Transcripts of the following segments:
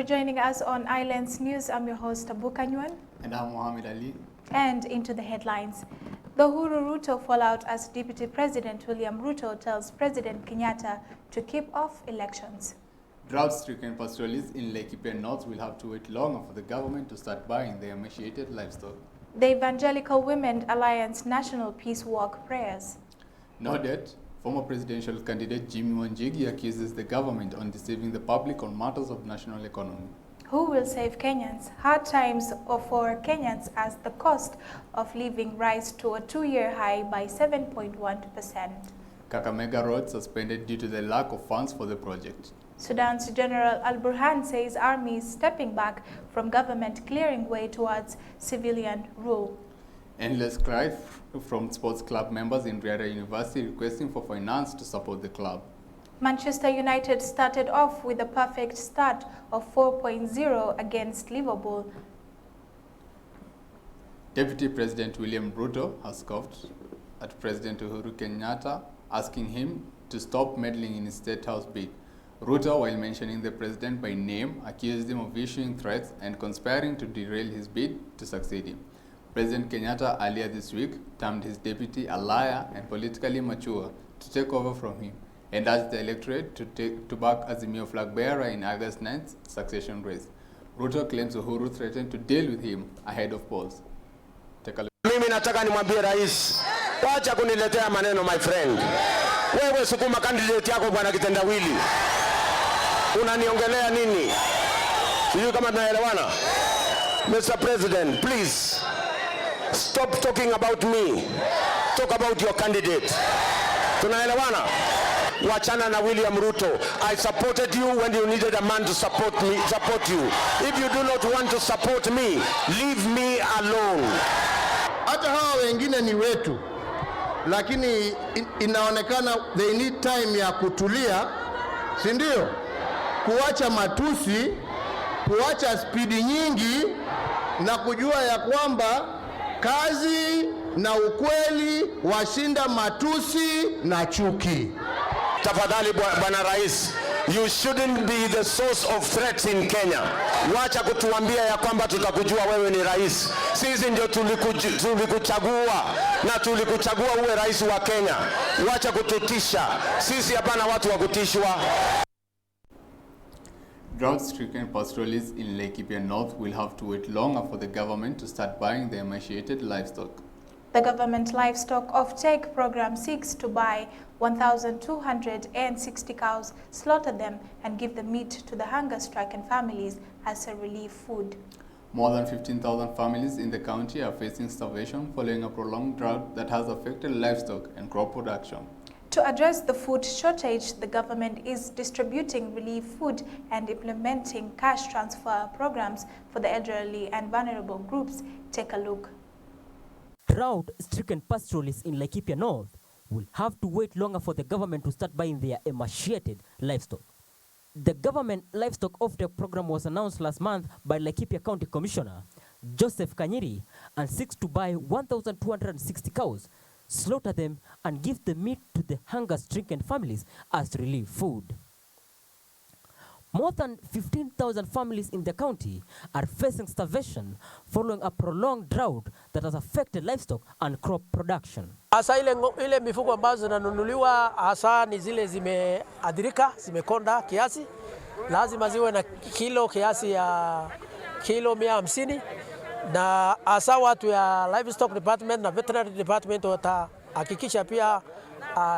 for joining us on Islands News. I'm your host, Abu Kanywan. And I'm Mohammed Ali. And into the headlines. The Uhuru-Ruto fallout as Deputy President William Ruto tells President Kenyatta to keep off elections. Drought-stricken pastoralists in Laikipia North will have to wait longer for the government to start buying their emaciated livestock. The Evangelical Women Alliance National Peace Walk prayers. Noted, former presidential candidate Jimmy Wanjigi accuses the government on deceiving the public on matters of national economy. Who will save Kenyans? Hard times for Kenyans as the cost of living rise to a two-year high by 7.1%. Kakamega Road suspended due to the lack of funds for the project. Sudan's General Al-Burhan says army is stepping back from government clearing way towards civilian rule. Endless cry from sports club members in Riara University requesting for finance to support the club. Manchester United started off with a perfect start of 4.0 against Liverpool. Deputy President William Ruto has scoffed at President Uhuru Kenyatta, asking him to stop meddling in his State House bid. Ruto, while mentioning the president by name, accused him of issuing threats and conspiring to derail his bid to succeed him. President Kenyatta earlier this week termed his deputy a liar and politically immature to take over from him, and urged the electorate to back Azimio flag bearer in August 9th succession race. Ruto claims Uhuru threatened to deal with him ahead of polls. Take a look. Mimi nataka nimwambie rais, wacha kuniletea maneno my friend. Wewe sukuma candidate yako bwana kitendawili. Unaniongelea nini? Sijui kama tunaelewana. Mr. President, please stop talking about me. Talk about your candidate. Tunaelewana? Wachana na William Ruto. I supported you when you needed a man to support you. If you do not want to support me, leave me alone. Hata hawa wengine ni wetu, lakini inaonekana they need time ya kutulia, si ndio? Kuacha matusi, kuacha spidi nyingi na kujua ya kwamba kazi na ukweli washinda matusi na chuki. Tafadhali bwana rais, you shouldn't be the source of threats in Kenya. Wacha kutuambia ya kwamba tutakujua wewe ni rais. Sisi ndio tulikuchagua na tulikuchagua uwe rais wa Kenya. Wacha kututisha. Sisi hapana watu wa kutishwa. Drought-stricken pastoralists in Laikipia North will have to wait longer for the government to start buying their emaciated livestock. The government livestock offtake program seeks to buy 1,260 cows, slaughter them, and give the meat to the hunger-stricken families as a relief food. More than 15,000 families in the county are facing starvation following a prolonged drought that has affected livestock and crop production. To address the food shortage, the government is distributing relief food and implementing cash transfer programs for the elderly and vulnerable groups. Take a look. Drought-stricken pastoralists in Laikipia North will have to wait longer for the government to start buying their emaciated livestock. The government livestock offtake program was announced last month by Laikipia County Commissioner Joseph Kanyiri and seeks to buy 1,260 cows, slaughter them, and give the meat to the hunger-stricken families as relief food. More than 15,000 families in the county are facing starvation following a prolonged drought that has affected livestock and crop production. Hasa ile mifugo ambazo zinanunuliwa hasa ni zile zimeadhirika, zimekonda kiasi, lazima ziwe na kilo kiasi ya kilo 150, na hasa watu ya livestock department na veterinary department watahakikisha pia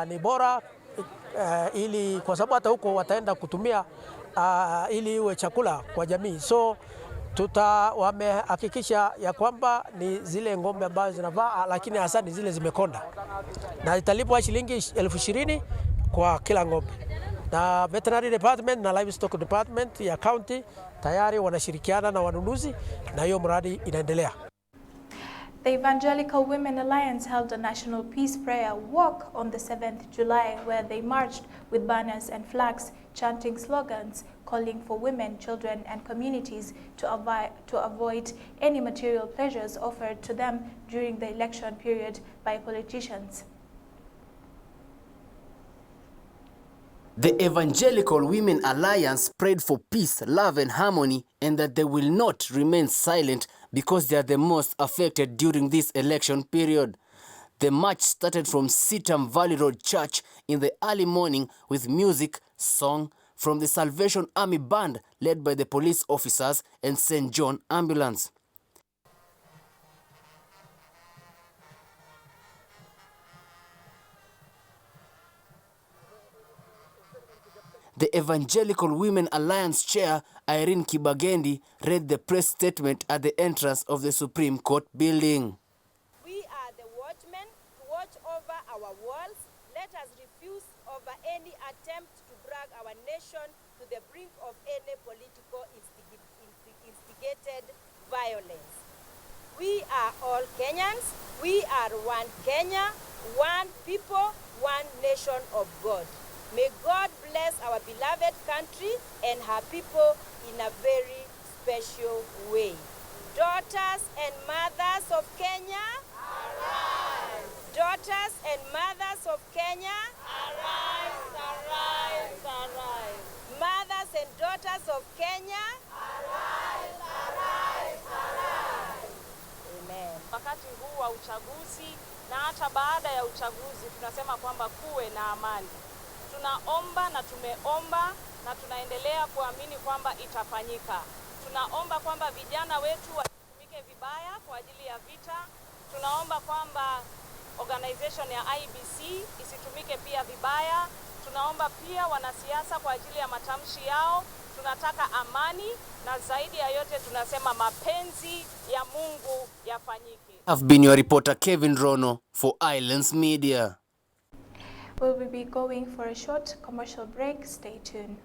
ni bora ili kwa sababu hata huko wataenda kutumia ili iwe chakula kwa jamii. So wamehakikisha ya kwamba ni zile ng'ombe ambazo zinavaa, lakini hasa ni zile zimekonda, na italipwa shilingi 20,000 kwa kila ng'ombe. Na veterinary department na livestock department ya county tayari wanashirikiana na wanunuzi na hiyo mradi inaendelea. The Evangelical Women Alliance held a national peace prayer walk on the 7th July where they marched with banners and flags, chanting slogans calling for women, children, and communities to avoid any material pleasures offered to them during the election period by politicians. The Evangelical Women Alliance prayed for peace, love and harmony, and that they will not remain silent because they are the most affected during this election period. The march started from Sitam Valley Road Church in the early morning with music, song from the Salvation Army Band led by the police officers and St. John Ambulance. The Evangelical Women Alliance chair, Irene Kibagendi, read the press statement at the entrance of the Supreme Court building. We are the watchmen to watch over our walls. Let us refuse over any attempt to drag our nation to the brink of any political instigated violence. We are all Kenyans. We are one Kenya, one people, one nation of God. May God bless our beloved country and her people in a very special way. Daughters and mothers of Kenya, arise! Daughters and mothers of Kenya, arise, arise, arise! Mothers and daughters of Kenya, arise, arise, arise! Amen. Wakati huu wa uchaguzi na hata baada ya uchaguzi tunasema kwamba kuwe na amani. Tunaomba na tumeomba na tunaendelea kuamini kwamba itafanyika. Tunaomba kwamba vijana wetu wasitumike vibaya kwa ajili ya vita. Tunaomba kwamba organization ya IBC isitumike pia vibaya. Tunaomba pia wanasiasa kwa ajili ya matamshi yao. Tunataka amani na zaidi ya yote tunasema mapenzi ya Mungu yafanyike. I've been your reporter Kevin Rono for Islands Media. We will be going for a short commercial break. Stay tuned.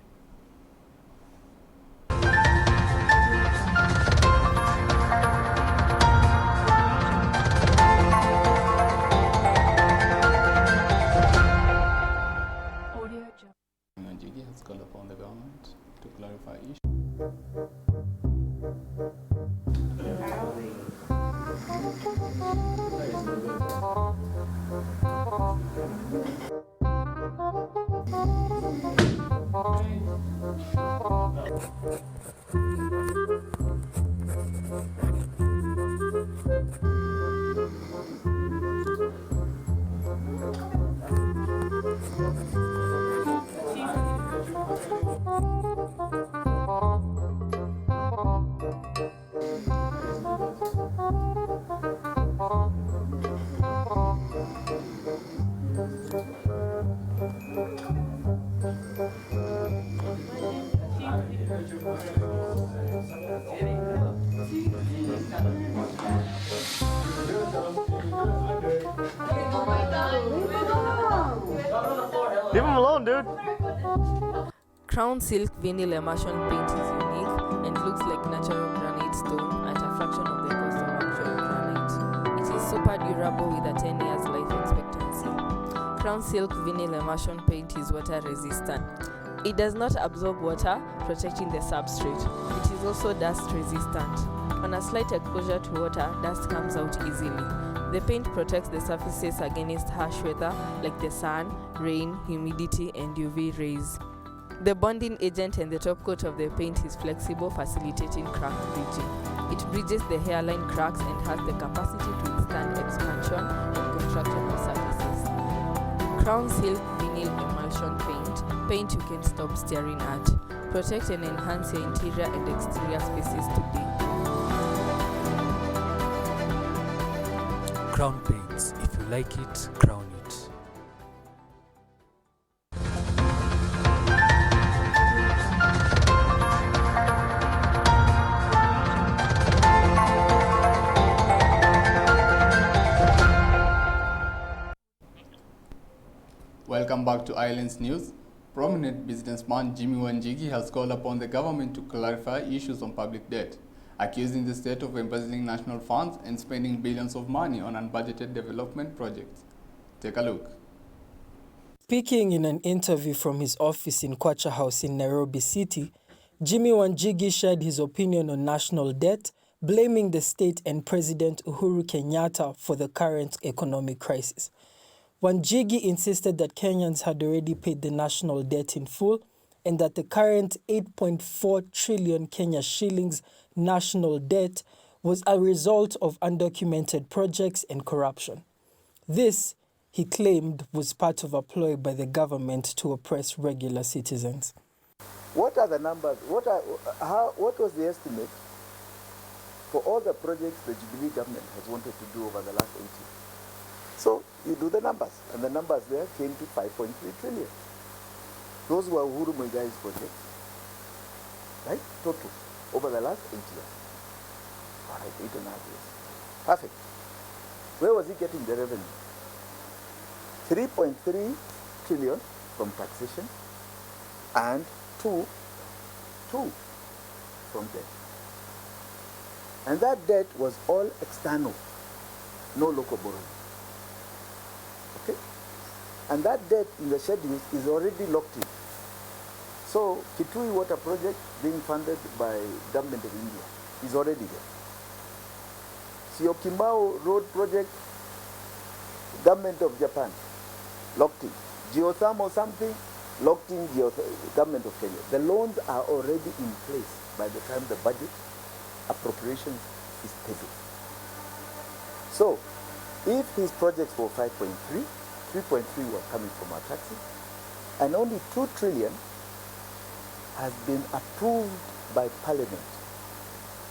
Wanjigi has called upon the government to clarify issues. Leave him alone, dude. Crown Silk Vinyl Emulsion paint is unique and looks like natural granite stone at a fraction of the cost of actual granite. It is super durable with a 10 years life expectancy. Crown Silk Vinyl Emulsion paint is water resistant. It does not absorb water, protecting the substrate. It is also dust resistant. On a slight exposure to water, dust comes out easily. The paint protects the surfaces against harsh weather like the sun, rain, humidity, and UV rays. The bonding agent and the top coat of the paint is flexible, facilitating crack bridging. It bridges the hairline cracks and has the capacity to withstand expansion and contraction of surfaces. Crown Silk Vinyl Emulsion paint you can stop staring at. Protect and enhance your interior and exterior spaces today. Crown Paints. If you like it, crown it. Welcome back to Islands News. Prominent businessman Jimmy Wanjigi has called upon the government to clarify issues on public debt, accusing the state of embezzling national funds and spending billions of money on unbudgeted development projects. Take a look. Speaking in an interview from his office in Kwacha House in Nairobi City, Jimmy Wanjigi shared his opinion on national debt, blaming the state and President Uhuru Kenyatta for the current economic crisis. Wanjigi insisted that Kenyans had already paid the national debt in full and that the current 8.4 trillion Kenya shillings national debt was a result of undocumented projects and corruption. This, he claimed, was part of a ploy by the government to oppress regular citizens. What are the numbers? What was the estimate for all the projects the Jubilee government has wanted to do over the last 8 years? So you do the numbers, and the numbers there came to 5.3 trillion. Those were Uhuru Muigai's projects, right? Total, over the last 8 years. All right, 8.5 years. Perfect. Where was he getting the revenue? 3.3 trillion from taxation and 2 from debt. And that debt was all external, no local borrowing. Okay? And that debt in the schedules is already locked in. So, Kitui Water Project being funded by Government of India is already there. Syokimau Road Project, Government of Japan, locked in. Geothermal something, locked in Government of Kenya. The loans are already in place by the time the budget appropriation is tabled. So, if these projects were 5.3, 3.3 were coming from our taxes, and only 2 trillion has been approved by Parliament,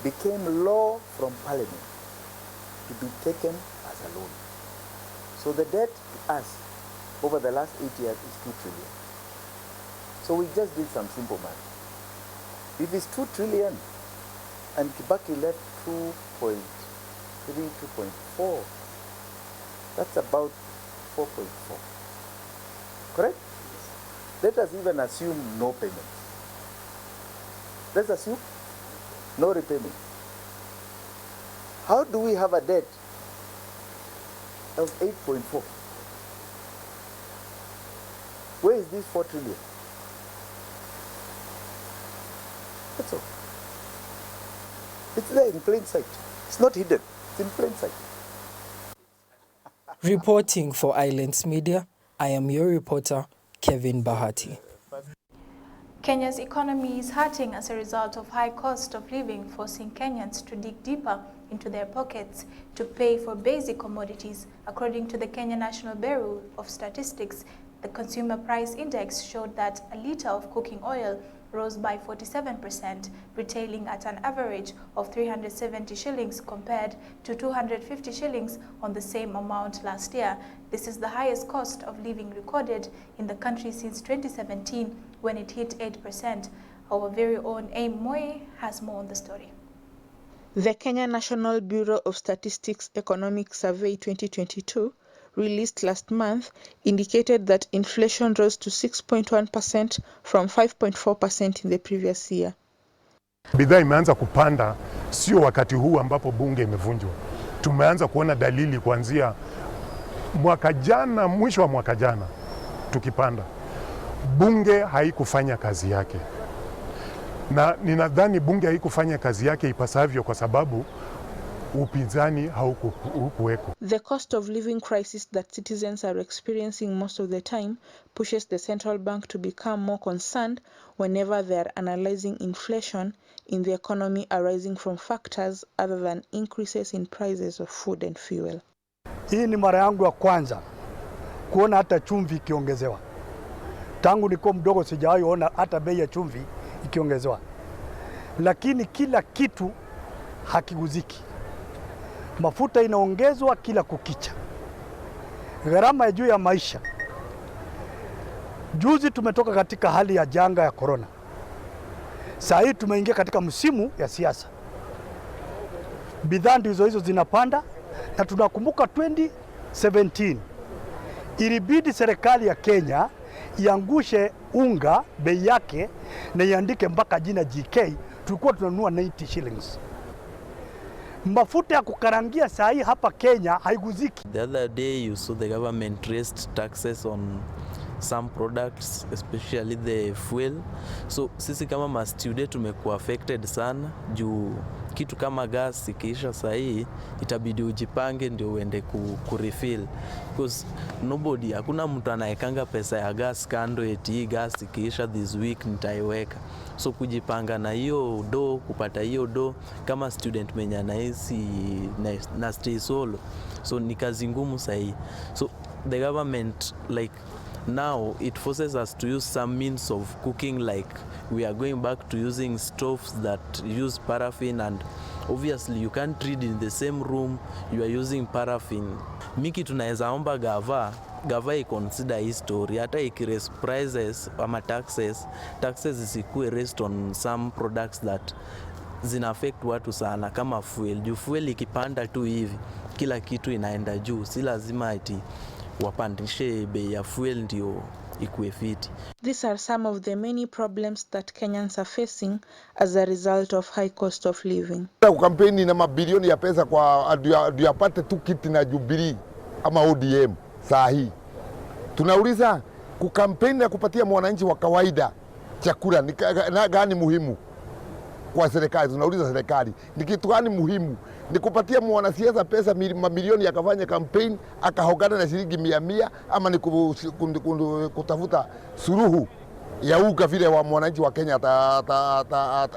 became law from Parliament to be taken as a loan. So the debt to us over the last 8 years is 2 trillion. So we just did some simple math. If it's 2 trillion and Kibaki left 2.3, 2.4, that's about 4.4. Correct? Let us even assume no payments. Let's assume no repayment. How do we have a debt of 8.4? Where is this 4 trillion? That's all. It's there in plain sight. It's not hidden. It's in plain sight. Reporting for Islands Media, I am your reporter, Kevin Bahati. Kenya's economy is hurting as a result of high cost of living, forcing Kenyans to dig deeper into their pockets to pay for basic commodities. According to the Kenya National Bureau of Statistics, the Consumer Price Index showed that a litre of cooking oil rose by 47%, retailing at an average of 370 shillings compared to 250 shillings on the same amount last year. This is the highest cost of living recorded in the country since 2017, when it hit 8%. Our very own Aim Moe has more on the story. The Kenya National Bureau of Statistics Economic Survey 2022, released last month, indicated that inflation rose to 6.1% from 5.4% in the previous year. Bidhaa imeanza kupanda, sio wakati huu ambapo bunge imevunjwa. Tumeanza kuona dalili kuanzia mwaka jana, mwisho wa mwaka jana tukipanda. Bunge haikufanya kazi yake. Na ninadhani bunge haikufanya kazi yake ipasavyo kwa sababu upinzani haukuweko. The cost of living crisis that citizens are experiencing most of the time pushes the central bank to become more concerned whenever they are analyzing inflation in the economy arising from factors other than increases in prices of food and fuel. Hii ni mara yangu ya kwanza kuona hata chumvi ikiongezewa. Tangu niko mdogo sijawahi ona hata bei ya chumvi ikiongezewa. Lakini kila kitu hakiguziki. Mafuta inaongezwa kila kukicha. Gharama ya juu ya maisha. Juzi tumetoka katika hali ya janga ya corona. Sasa hii tumeingia katika msimu ya siasa. Bidhaa ndizo hizo zinapanda, na tunakumbuka 2017 ilibidi serikali ya Kenya iangushe unga bei yake na iandike mpaka jina GK, tulikuwa tunanunua 90 shillings. Mafuta ya kukarangia saa hii hapa Kenya haiguziki. The other day you saw the government raised taxes on some products, especially the fuel. So sisi kama ma student tumekuwa affected sana juu kitu kama gas ikiisha sahi itabidi ujipange ndio uende kurefill, because nobody, hakuna mtu anaekanga pesa ya gas kando eti hii gas ikiisha this week nitaiweka. So kujipanga na hiyo do, kupata hiyo do kama student mwenye anaishi na stay solo, so ni kazi ngumu sahi. So the government, like now it forces us to use some means of cooking, like we are going back to using stoves that use paraffin, and obviously you can't read in the same room, you are using paraffin. Miki tunaweza omba gava i-consider hii story, hata ikiraise prices ama taxes zisikuwe raised on some products that zina affect watu sana kama fuel. Juu fuel ikipanda tu hivi kila kitu inaenda juu, si lazima eti wapandishe bei ya fuel ndio ikuwe fiti. These are some of the many problems that Kenyans are facing as a result of high cost of living. Kampeni na mabilioni ya pesa kwa ndio apate tu kiti na Jubilee ama ODM saa hii. Tunauliza kukampeni na kupatia mwananchi wa kawaida chakula ni gani muhimu kwa serikali? Tunauliza serikali ni kitu gani muhimu? Ni kupatia mwanasiasa pesa mamilioni yakafanya kampeni akahogana na shilingi 100, ama ni kutafuta suluhu ya uga vile wa mwananchi wa Kenya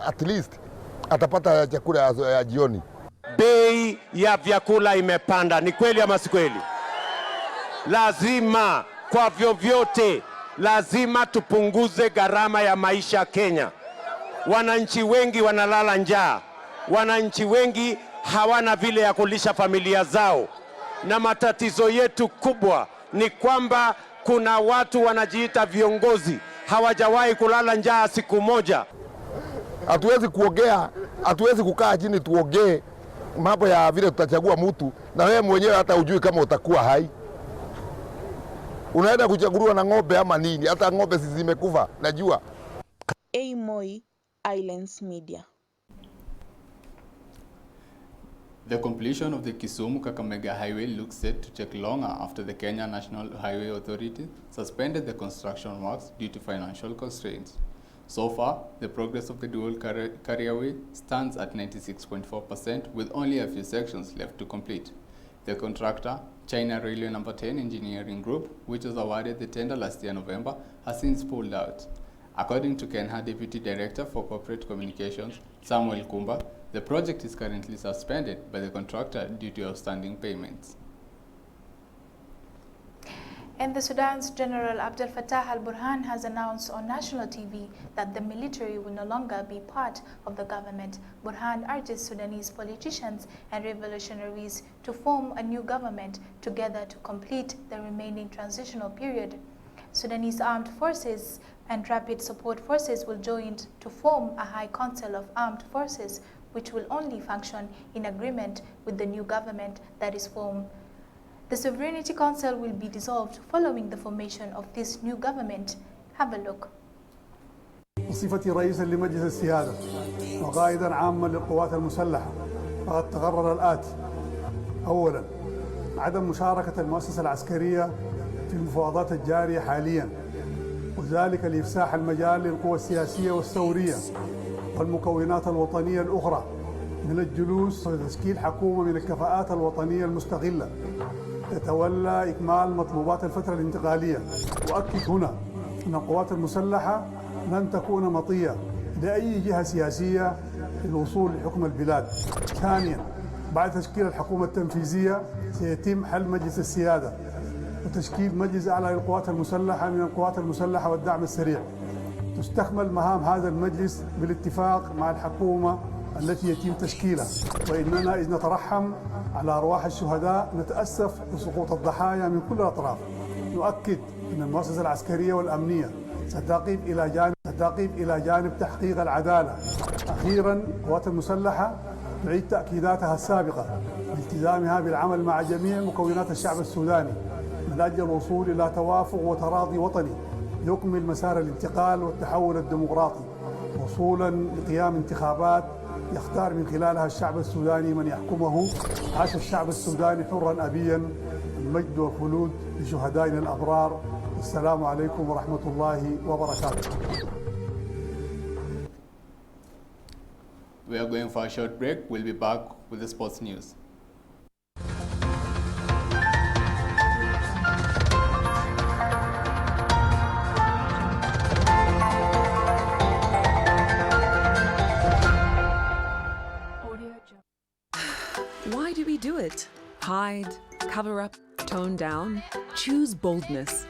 at least atapata chakula ya jioni? Bei ya vyakula imepanda, ni kweli ama si kweli? Lazima kwa vyovyote, lazima tupunguze gharama ya maisha Kenya. Wananchi wengi wanalala njaa, wananchi wengi hawana vile ya kulisha familia zao, na matatizo yetu kubwa ni kwamba kuna watu wanajiita viongozi hawajawahi kulala njaa siku moja. Hatuwezi kukaa chini tuongee mambo ya vile tutachagua mtu na wewe mwenyewe hata hujui kama utakuwa hai. Unaenda kuchaguliwa na ng'ombe ama nini? Hata ng'ombe zimekufa najua. Moi, Islands Media. The completion of the Kisumu-Kakamega Highway looks set to take longer after the Kenya National Highway Authority suspended the construction works due to financial constraints. So far, the progress of the dual carriageway stands at 96.4%, with only a few sections left to complete. The contractor, China Railway No. 10 Engineering Group, which was awarded the tender last year November, has since pulled out. According to KENHA Deputy Director for Corporate Communications, Samuel Kumba, the project is currently suspended by the contractor due to outstanding payments. And the Sudan's General Abdel Fattah al-Burhan has announced on national TV that the military will no longer be part of the government. Burhan urges Sudanese politicians and revolutionaries to form a new government together to complete the remaining transitional period. Sudanese armed forces and rapid support forces will join to form a High Council of Armed Forces, which will only function in agreement with the new government that is formed. The Sovereignty Council will be dissolved following the formation of this new government. Have a look. بصفتي رئيسا لمجلس السيادة وقائدا عاما للقوات المسلحة، فقد تقرر الآتي: أولا، عدم مشاركة المؤسسة العسكرية في المفاوضات الجارية حاليا، وذلك لإفساح المجال للقوى السياسية والثورية والمكونات الوطنية الأخرى من الجلوس وتشكيل حكومة من الكفاءات الوطنية المستقلة تتولى إكمال مطلوبات الفترة الانتقالية. وأؤكد هنا أن القوات المسلحة لن تكون مطية لأي جهة سياسية للوصول لحكم البلاد. ثانيا، بعد تشكيل الحكومة التنفيذية سيتم حل مجلس السيادة وتشكيل مجلس أعلى للقوات المسلحة من القوات المسلحة والدعم السريع. تستكمل مهام هذا المجلس بالاتفاق مع الحكومة التي يتم تشكيلها، وإننا إذ نترحم على أرواح الشهداء نتأسف بسقوط الضحايا من كل الأطراف. نؤكد أن المؤسسة العسكرية والأمنية ستقف إلى جانب تحقيق العدالة. أخيراً، القوات المسلحة تعيد تأكيداتها السابقة بالتزامها بالعمل مع جميع مكونات الشعب السوداني من أجل الوصول إلى توافق وتراضي وطني يكمل مسار الانتقال والتحول الديمقراطي، وصولاً لقيام انتخابات يختار من خلالها الشعب السوداني من يحكمه. عاش الشعب السوداني حراً أبياً، المجد والخلود لشهدائنا الأبرار. السلام عليكم ورحمة الله وبركاته. We are going for a short break. We'll be back with the sports news. Why do we do it? Hide, cover up, tone down? Choose boldness.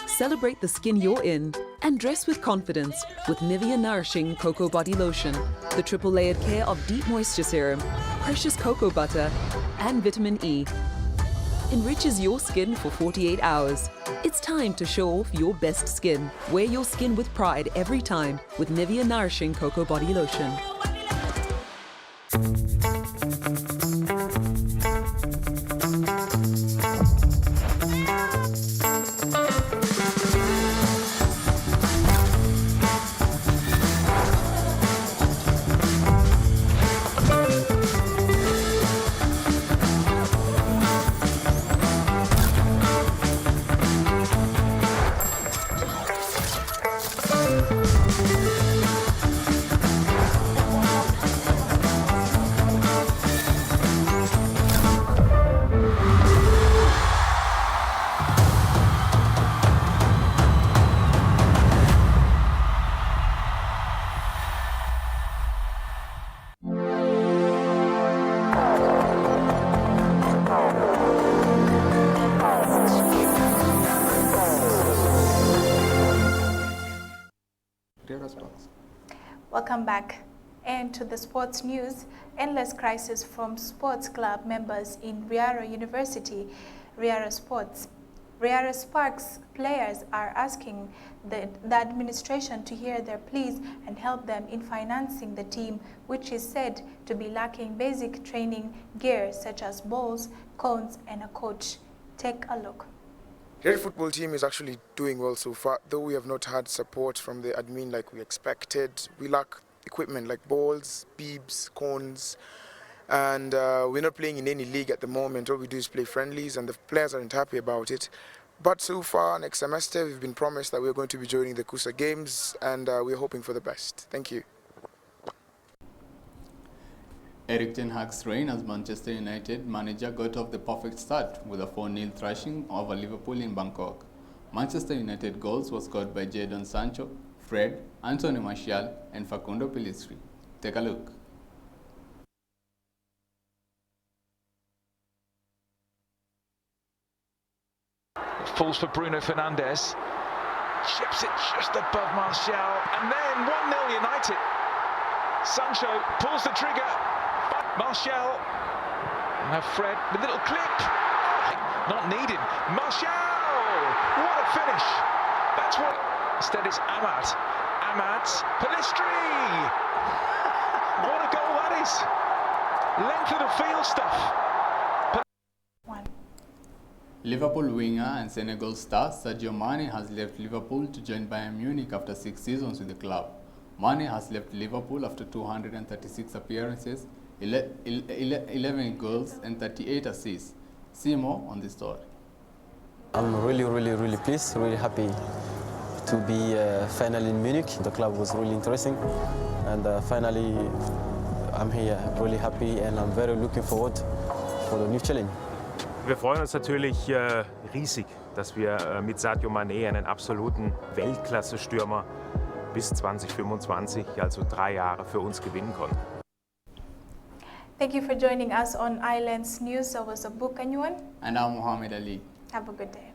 Celebrate the skin you're in and dress with confidence with Nivea Nourishing Cocoa Body Lotion. The triple layered care of deep moisture serum, precious cocoa butter, and vitamin E. Enriches your skin for 48 hours. It's time to show off your best skin. Wear your skin with pride every time with Nivea Nourishing Cocoa Body Lotion. Welcome back. And to the sports news, endless crisis from sports club members in Riara University, Riara Sports. Riara Sparks players are asking the administration to hear their pleas and help them in financing the team, which is said to be lacking basic training gear such as balls, cones, and a coach. Take a look. Riara football team is actually doing well so far, though we have not had support from the admin like we expected. We lack equipment like balls, bibs, cones, and we're not playing in any league at the moment. All we do is play friendlies, and the players aren't happy about it. But so far, next semester, we've been promised that we're going to be joining the KUSA Games, and we're hoping for the best. Thank you. Erik ten Hag's reign as Manchester United manager got off the perfect start with a 4-0 thrashing over Liverpool in Bangkok. Manchester United goals were scored by Jadon Sancho, Fred, Anthony Martial, and Facundo Pellistri. Take a look. Falls for Bruno Fernandes, chips it just above Martial, and then 1-0 United. Sancho pulls the trigger, Martial, and have Fred with a little clip, not needed, Martial, what a finish, that's what, instead it's Ahmad, Pellistri, what a goal that is, length of the field stuff. Liverpool winger and Senegal star Sadio Mane has left Liverpool to join Bayern Munich after 6 seasons with the club. Mane has left Liverpool after 236 appearances, 11 goals and 38 assists. See more on this story. I'm really pleased, really happy to be finally in Munich. The club was really interesting, and finally I'm here, really happy, and I'm very looking forward for the new challenge. Wir freuen uns natürlich riesig, dass wir mit Sadio Mané einen absoluten Weltklasse-Stürmer bis 2025, also 3 Jahre, für uns gewinnen konnten. Thank you for joining us on Islands News. I was Abu Kanyuan. And I'm Mohammed Ali. Have a good day.